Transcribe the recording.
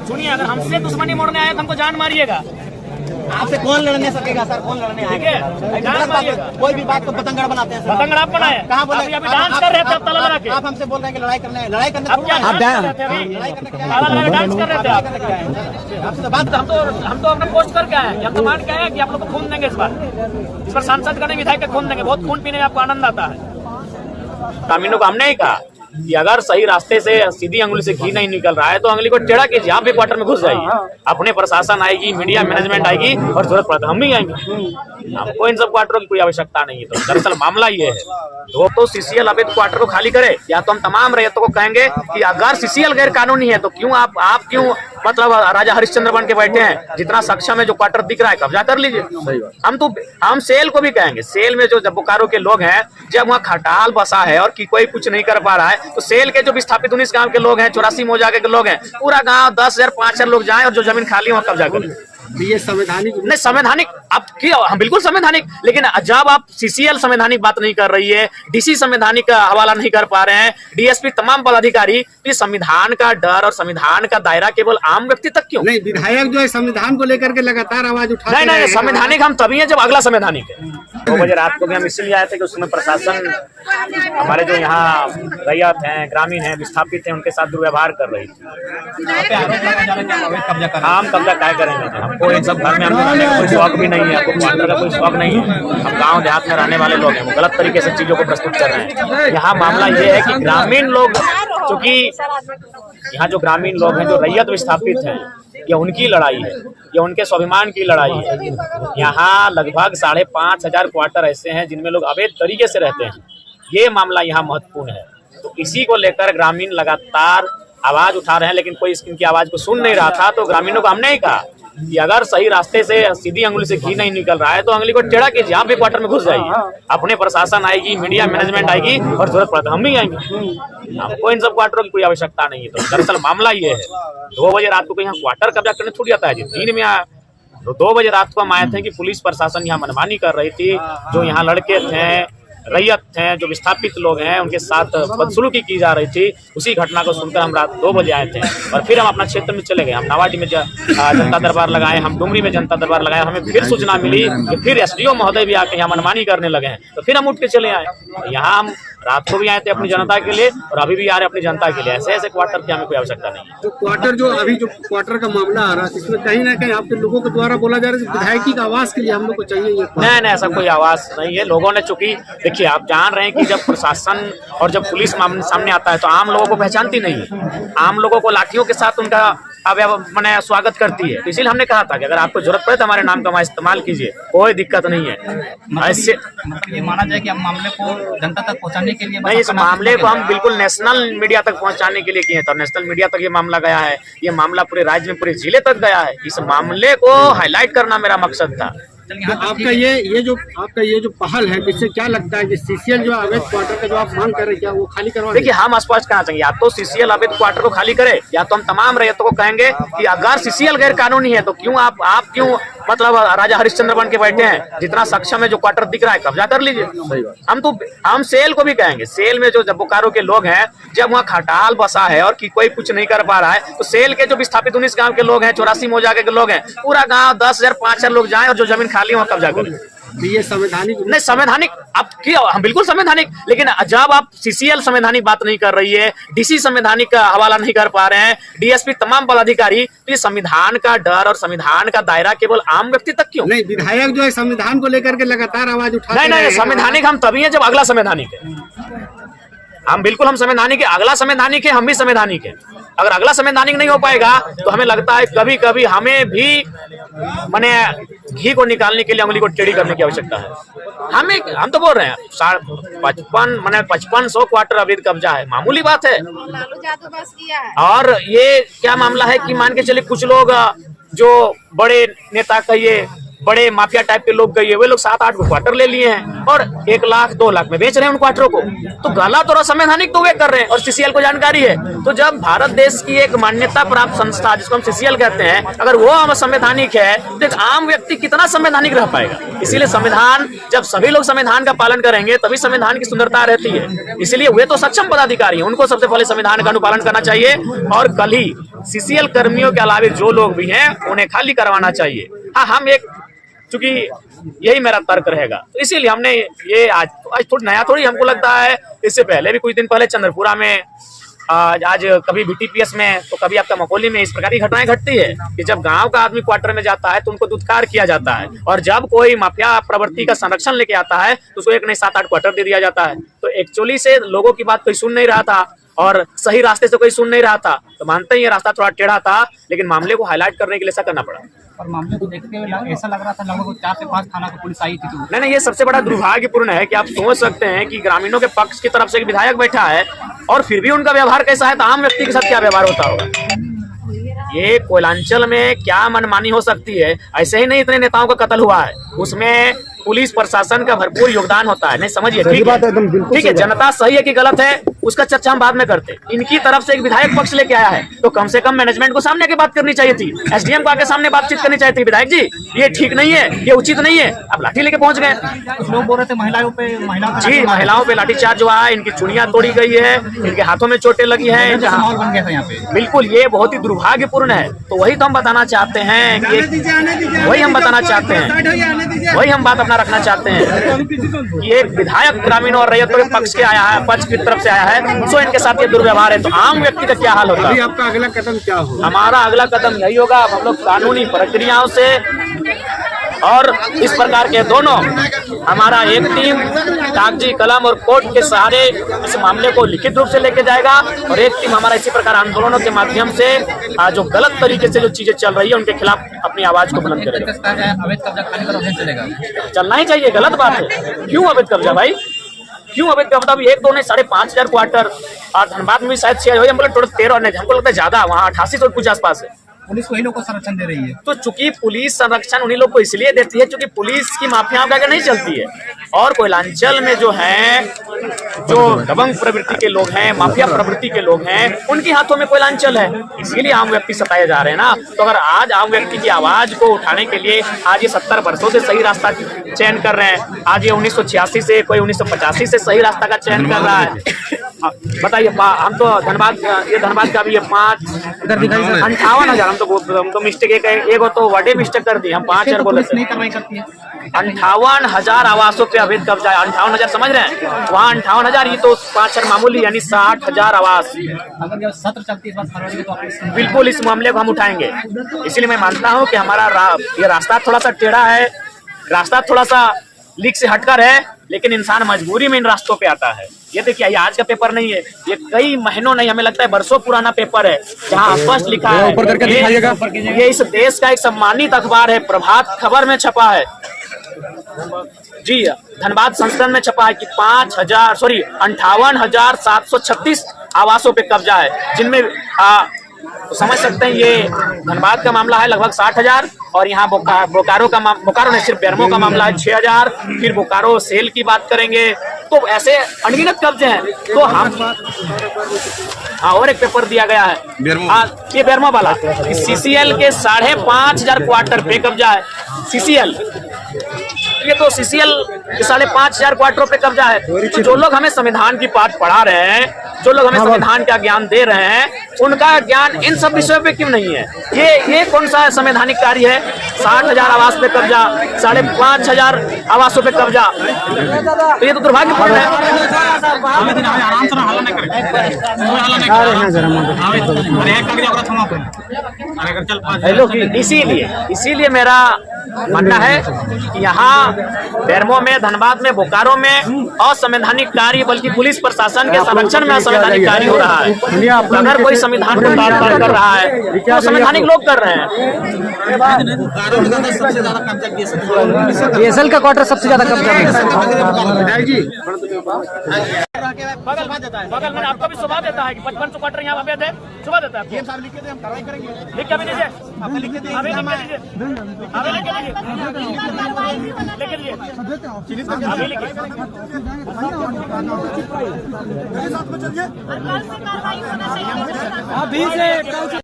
सुनिए, अगर हमसे दुश्मनी मोड़ने आए तो हमको जान मारिएगा। आपसे कौन लड़ने सकेगा सर? कौन लड़ने आएगा? कोई भी बात को पतंगड़ बनाते हैं सर। पतंगड़ आप बनाए? कहाँ बोले? अभी डांस कर रहे थे आप ताला लगा के। आप हमसे बोल रहे हैं कि लड़ाई करने आप क्या आप डांस कर रहे थे अभी? ताला लगा के डांस कर रहे थे आप? आपसे बात हम तो अपना पोस्ट करके आए हैं। हम तो मान के आए कि आप लोग को खून देंगे इस बार सांसद का नहीं, विधायक का खून देंगे। बहुत खून पीने में आपको आनंद आता है। ग्रामीणों को हमने ही कहा कि अगर सही रास्ते से सीधी अंगुली से घी नहीं निकल रहा है तो अंगुली को टेढ़ा कीजिए, आप भी क्वार्टर में घुस जाइए। अपने प्रशासन आएगी, मीडिया मैनेजमेंट आएगी और जरूरत पड़ता हम भी आएंगे। हमको इन सब क्वार्टरों की कोई आवश्यकता नहीं है। तो दरअसल मामला ये है, तो सीसीएल अवैध क्वार्टर को खाली करे, या तो हम तमाम रैयतों को कहेंगे कि अगर सीसीएल गैर कानूनी है तो क्यों आप क्यों मतलब राजा हरिश्चंद्र बन के बैठे हैं? जितना सक्षम है, जो क्वार्टर दिख रहा है कब्जा कर लीजिए। हम सेल को भी कहेंगे, सेल में जो बोकारो के लोग हैं, जब वहाँ खटाल बसा है और कि कोई कुछ नहीं कर पा रहा है, तो सेल के जो विस्थापित 19 गांव के लोग हैं, 84 मौजाके के लोग हैं, पूरा गांव 10,000 5,000 लोग जाएं और जो जमीन खाली है वहाँ कब्जा करें। ये संवैधानिक नहीं, संवैधानिक आप क्यों? हम बिल्कुल संवैधानिक, लेकिन जब आप सीसीएल संवैधानिक बात नहीं कर रही है, डीसी संवैधानिक का हवाला नहीं कर पा रहे हैं, डीएसपी तमाम पदाधिकारी, तो संविधान का डर और संविधान का दायरा केवल आम व्यक्ति तक क्यों? नहीं, विधायक जो है संविधान को लेकर के लगातार आवाज उठा नहीं नहीं, संवैधानिक हम तभी है जब अगला संवैधानिक है। 2 बजे रात को भी हम इसलिए आए थे कि उसमें प्रशासन हमारे जो यहाँ रैयत हैं, ग्रामीण हैं, विस्थापित हैं, उनके साथ दुर्व्यवहार कर रही थी। हम कब्जा काय करेंगे? हमको इन सब घर में हम रहने का कोई शौक भी नहीं है, हमको क्वार्टर का कोई शौक नहीं है। हम गांव देहात में रहने वाले लोग हैं, वो गलत तरीके से चीजों को प्रस्तुत कर रहे हैं। यहाँ मामला ये है कि ग्रामीण लोग, क्योंकि यहाँ जो ग्रामीण लोग हैं, जो रैयत विस्थापित हैं, ये उनकी लड़ाई है, ये उनके स्वाभिमान की लड़ाई है। यहाँ लगभग 5,500 क्वार्टर ऐसे हैं जिनमें लोग अवैध तरीके से रहते हैं। ये मामला यहाँ महत्वपूर्ण है। तो इसी को लेकर ग्रामीण लगातार आवाज उठा रहे हैं, लेकिन कोई इनकी आवाज को सुन नहीं रहा था। तो ग्रामीणों को हमने ही कहा कि अगर सही रास्ते से सीधी अंगुली से घी नहीं निकल रहा है तो अंगुली को टेढ़ा कीजिए, आप भी क्वार्टर में घुस जाइए। अपने प्रशासन आएगी, मीडिया मैनेजमेंट आएगी और जरूरत पड़ता हम भी आएंगे। हमको इन सब क्वार्टरों की कोई आवश्यकता नहीं है। तो दरअसल मामला ये है, 2 बजे रात को यहाँ क्वार्टर कब्जा करने छूट जाता है जी। दिन में 2 बजे रात को हम आए थे कि पुलिस प्रशासन यहाँ मनमानी कर रही थी। जो यहाँ लड़के थे, रैयत हैं, जो विस्थापित लोग हैं, उनके साथ बदसलूकी की जा रही थी। उसी घटना को सुनकर हम रात 2 बजे आए थे और फिर हम अपना क्षेत्र में चले गए। हम नावाडी में जनता दरबार लगाए, हम डुमरी में जनता दरबार लगाए। हमें फिर सूचना मिली कि फिर एसडीओ महोदय भी आके यहाँ मनमानी करने लगे हैं, तो फिर हम उठ के चले आए। यहाँ हम रात को भी आए थे अपनी जनता के लिए और अभी भी आ रहे अपनी जनता के लिए। ऐसे क्वार्टर की हमें कोई आवश्यकता नहीं है। तो क्वार्टर जो अभी जो क्वार्टर का मामला आ रहा है, इसमें कहीं ना कहीं आपके लोगों के द्वारा बोला जा रहा है विधायकी का आवाज के लिए हम लोग को चाहिए ये। नहीं, ऐसा कोई आवाज नहीं है। लोगों ने, चूंकि देखिए आप जान रहे हैं कि जब प्रशासन और जब पुलिस सामने आता है तो आम लोगों को पहचानती नहीं है। आम लोगों को लाठियों के साथ उनका मैंने स्वागत करती है। तो इसीलिए हमने कहा था कि अगर आपको जरूरत पड़े तो हमारे नाम का इस्तेमाल कीजिए, कोई दिक्कत नहीं है। ऐसे ये माना जाए कि हम मामले को जनता तक पहुंचाने के लिए नहीं, इस मामले को हम बिल्कुल नेशनल मीडिया तक पहुंचाने के लिए किए थे। नेशनल मीडिया तक ये मामला गया है, ये मामला पूरे राज्य में, पूरे जिले तक गया है। इस मामले को हाईलाइट करना मेरा मकसद था। तो आपका ये जो पहल है, इससे क्या लगता है कि सीसीएल जो अवैध क्वार्टर का जो आप मांग कर रहे हैं, क्या वो खाली करवा? देखिए, हम स्पष्ट कहना चाहिए, या तो सीसीएल अवैध क्वार्टर को खाली करे, या तो हम तमाम रैयतों को कहेंगे कि अगर सीसीएल गैर कानूनी है तो क्यों आप क्यों मतलब राजा हरिश्चंद्र बन के बैठे हैं? जितना सक्षम है, जो क्वार्टर दिख रहा है कब्जा कर लीजिए। हम सेल को भी कहेंगे, सेल में जो बोकारो के लोग हैं, जब वहाँ खटाल बसा है और कि कोई कुछ नहीं कर पा रहा है, तो सेल के जो विस्थापित 19 गांव के लोग हैं, 84 मौजाके के लोग हैं, पूरा गांव 10,000 5,000 लोग जाएं और जो जमीन खाली वहाँ कब्जा करें। ये संवैधानिक नहीं, संवैधानिक आप क्यों? हम बिल्कुल संवैधानिक, लेकिन जब आप सीसीएल संवैधानिक बात नहीं कर रही है, डीसी संवैधानिक का हवाला नहीं कर पा रहे हैं, डीएसपी तमाम पदाधिकारी, तो ये संविधान का डर और संविधान का दायरा केवल आम व्यक्ति तक क्यों? नहीं, विधायक जो है संविधान को लेकर के लगातार आवाज उठा नहीं नहीं, संवैधानिक हम तभी है जब अगला संवैधानिक है। हम बिल्कुल हम संवैधानिक है, अगला संवैधानिक है, हम भी संवैधानिक है। अगर अगला संवैधानिक नहीं हो पाएगा तो हमें लगता है कभी कभी हमें भी माने घी को निकालने के लिए अंगुली को टेढ़ी करने की आवश्यकता है। हम तो बोल रहे हैं 5500 क्वार्टर अवैध कब्जा है, मामूली बात है। और ये क्या मामला है कि मान के चलिए कुछ लोग जो बड़े नेता कहिए, बड़े माफिया टाइप के लोग गए, वे लोग 7-8 क्वार्टर ले लिए हैं और 1 लाख 2 लाख में बेच रहे हैं उन क्वार्टरों को। तो गलत और असंवैधानिक तो वे कर रहे हैं और सीसीएल को जानकारी है। तो जब भारत देश की एक मान्यता प्राप्त संस्था जिसको हम सीसीएल कहते हैं, अगर वो असंवैधानिक है तो एक आम व्यक्ति कितना संवैधानिक रह पाएगा। इसीलिए संविधान, जब सभी लोग संविधान का पालन करेंगे तभी संविधान की सुंदरता रहती है। इसलिए वे तो सक्षम पदाधिकारी हैं, उनको सबसे पहले संविधान का अनुपालन करना चाहिए और कल ही सीसीएल कर्मियों के अलावा जो लोग भी हैं उन्हें खाली करवाना चाहिए। हाँ, हम एक, चूंकि यही मेरा तर्क रहेगा तो इसीलिए हमने ये आज थोड़ी नया थोड़ी, हमको लगता है इससे पहले भी कुछ दिन पहले चंद्रपुरा में, आज कभी बीटीपीएस में तो कभी आपका मकोली में इस प्रकार की घटनाएं घटती है कि जब गांव का आदमी क्वार्टर में जाता है तो उनको दुत्कार किया जाता है और जब कोई माफिया प्रवृत्ति का संरक्षण लेके आता है तो उसको 1 नहीं 7-8 क्वार्टर दे दिया जाता है। तो एक्चुअली से लोगों की बात कोई सुन नहीं रहा था और सही रास्ते से कोई सुन नहीं रहा था। तो मानते हैं ये रास्ता थोड़ा टेढ़ा था, लेकिन मामले को हाईलाइट करने के लिए ऐसा करना पड़ा। और मामले को देखते हुए ऐसा लग रहा था लगभग 4 से 5 थाना को पुलिस आई थी। तो नहीं, ये सबसे बड़ा दुर्भाग्यपूर्ण है कि आप सोच सकते हैं कि ग्रामीणों के पक्ष की तरफ से एक विधायक बैठा है और फिर भी उनका व्यवहार कैसा है, तो आम व्यक्ति के साथ क्या व्यवहार होता होगा। ये कोयलांचल में क्या मनमानी हो सकती है। ऐसे ही नहीं इतने नेताओं का कत्ल हुआ है, उसमें पुलिस प्रशासन का भरपूर योगदान होता है। नहीं समझिए, ठीक है, जनता सही है कि गलत है उसका चर्चा हम बाद में करते। इनकी तरफ से एक विधायक पक्ष लेके आया है तो कम से कम मैनेजमेंट को सामने की बात करनी चाहिए थी, एसडीएम को आके सामने बातचीत करनी चाहिए थी। विधायक जी, ये ठीक नहीं है, ये उचित नहीं है, आप लाठी लेके पहुंच गए। कुछ लोग बोल रहे थे महिलाओं पे लाठीचार्ज हुआ है, इनकी चुड़ियां तोड़ी गई है, इनके हाथों में चोटें लगी है। माहौल बन गया था यहाँ पे। बिल्कुल, ये बहुत ही दुर्भाग्यपूर्ण है। तो वही तो हम बताना चाहते हैं कि वही हम बताना चाहते हैं, वही हम बात अपना रखना चाहते हैं कि एक विधायक ग्रामीण और रैयतों के पक्ष के आया है, पक्ष की तरफ से आया है, तो इनके साथ ये दुर्व्यवहार है। तो आम व्यक्ति का क्या हाल होगा। अभी आपका अगला कदम क्या होगा? हमारा अगला कदम यही होगा, अब हम लोग कानूनी प्रक्रियाओं से और इस प्रकार के दोनों, हमारा एक टीम कागजी कलम और कोर्ट के सहारे इस मामले को लिखित रूप से लेके जाएगा और एक टीम हमारा इसी प्रकार आंदोलनों के माध्यम से जो गलत तरीके से जो चीजें चल रही है उनके खिलाफ अपनी आवाज को बुलंद करेगा। अवैध कब्जा खाली पर अभियान चलेगा, चलना ही चाहिए, गलत बात है। क्यों अवैध कब्जा भाई, क्यों अवैध कब्जा? अभी 1-2 नहीं 5,500 क्वार्टर और धनबाद में भी शायद 6 हो, हम बोले टोटल 13 नहीं, हमको लगता है ज्यादा, वहाँ 8800 कुछ आसपास है। पुलिस वही लोग को संरक्षण दे रही है। तो चूंकि पुलिस संरक्षण उन्हीं लोग को इसलिए देती है क्योंकि पुलिस की माफियाओं का नहीं चलती है। और कोयलांचल में जो है, जो दबंग प्रवृत्ति के लोग हैं, माफिया प्रवृत्ति के लोग हैं, उनके हाथों में कोयलांचल है, इसीलिए आम व्यक्ति सताए जा रहे हैं ना। तो अगर आज आम व्यक्ति की आवाज को उठाने के लिए आज ये 70 वर्षों से सही रास्ता चयन कर रहे हैं, आज ये 1986 से, कोई 1985 से सही रास्ता का चयन कर रहा है। बताइए, हम तो धनबाद, ये धनबाद का भी 58,000, हम तो मिस्टेक एक हो तो वर्डे मिस्टेक कर दी, हम 5,000 बोले थे। 58,000 आवासों पे अवैध कब्जा है। 58,000 समझ रहे हैं, वहाँ 58,000, ये तो 5,000 मामूली, यानी 60,000 आवास। अगर सत्र चलती है इस बार फरवरी में तो बिल्कुल इस मामले को हम उठाएंगे। इसलिए मैं मानता हूँ कि हमारा ये रास्ता थोड़ा सा टेढ़ा है, रास्ता थोड़ा सा लीक से हटकर है, लेकिन इंसान मजबूरी में इन रास्तों पे आता है। ये देखिए, ये आज का पेपर नहीं है, ये कई महीनों नहीं, हमें लगता है वर्षों पुराना पेपर है, जहाँ स्पष्ट लिखा है, ये इस देश का एक सम्मानित अखबार है, प्रभात खबर में छपा है जी, धनबाद संस्करण में छपा है कि 58,736 आवासों पे कब्जा है, जिनमें तो समझ सकते हैं ये धनबाद का मामला है लगभग 60,000 और यहाँ बोकारो का बोकारो नहीं, सिर्फ बेरमो का मामला है 6,000। फिर बोकारो सेल की बात करेंगे तो ऐसे अनगिनत कब्जे हैं। तो हम और एक पेपर दिया गया है, ये बेरमो वाला, सीसीएल के 5,500 क्वार्टर पे कब्जा है। सीसीएल, ये तो सीसीएल के 5,500 क्वार्टरों पे कब्जा है। तो जो लोग हमें संविधान की पाठ पढ़ा रहे हैं, जो लोग हमें संविधान का ज्ञान दे रहे हैं, उनका ज्ञान इन सब विषयों पे क्यों नहीं है? ये कौन सा संवैधानिक कार्य है? 60,000 आवास पे कब्जा, 5,500 आवासों पे कब्जा, तो ये तो दुर्भाग्यपूर्ण है। इसीलिए मेरा मानना है कि यहाँ बेरमो में में, धनबाद में, बोकारो में असंवैधानिक कार्य, बल्कि पुलिस प्रशासन के संरक्षण में असंवैधानिक कार्य हो रहा है। अगर कोई संविधान को ताड़-ताड़ कर रहा है तो संवैधानिक लोग कर रहे हैं। बीएसएल का क्वार्टर सबसे ज्यादा कब्जा में जी बगल में आपको भी सुबह देता है कि 55 क्वार्टर यहाँ अवैध है, सुबह देता है। लिख के भी दीजिए, अभी लिख के दीजिए, अभी लिख के दीजिए, अभी लिखिए। अभी से